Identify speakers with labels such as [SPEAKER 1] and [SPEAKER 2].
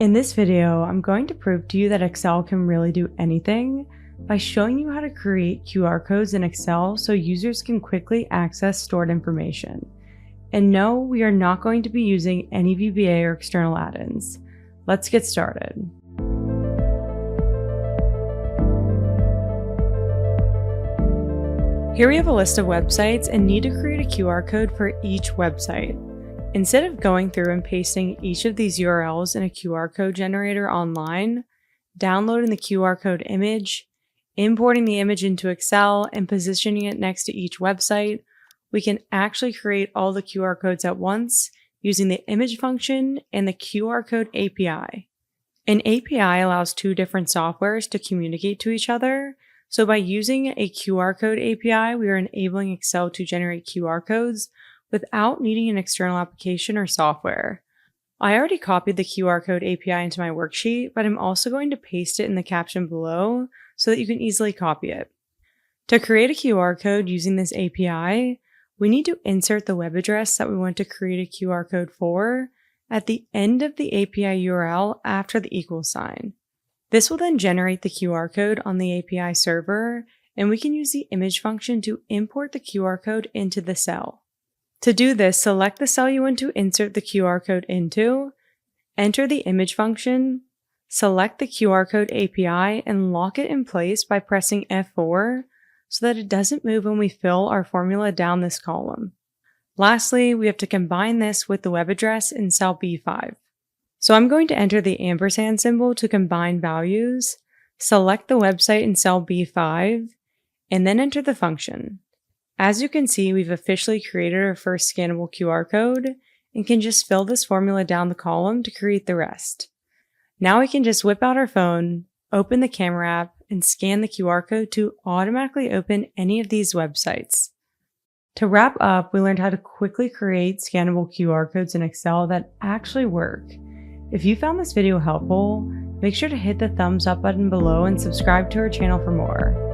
[SPEAKER 1] In this video, I'm going to prove to you that Excel can really do anything by showing you how to create QR codes in Excel so users can quickly access stored information. And no, we are not going to be using any VBA or external add-ins. Let's get started. Here we have a list of websites and need to create a QR code for each website. Instead of going through and pasting each of these URLs in a QR code generator online, downloading the QR code image, importing the image into Excel, and positioning it next to each website, we can actually create all the QR codes at once using the image function and the QR code API. An API allows two different softwares to communicate to each other, so by using a QR code API, we are enabling Excel to generate QR codes without needing an external application or software. I already copied the QR code API into my worksheet, but I'm also going to paste it in the caption below so that you can easily copy it. To create a QR code using this API, we need to insert the web address that we want to create a QR code for at the end of the API URL after the equal sign. This will then generate the QR code on the API server, and we can use the image function to import the QR code into the cell. To do this, select the cell you want to insert the QR code into, enter the image function, select the QR code API, and lock it in place by pressing F4 so that it doesn't move when we fill our formula down this column. Lastly, we have to combine this with the web address in cell B5. So I'm going to enter the ampersand symbol to combine values, select the website in cell B5, and then enter the function. As you can see, we've officially created our first scannable QR code and can just fill this formula down the column to create the rest. Now we can just whip out our phone, open the camera app, and scan the QR code to automatically open any of these websites. To wrap up, we learned how to quickly create scannable QR codes in Excel that actually work. If you found this video helpful, make sure to hit the thumbs up button below and subscribe to our channel for more.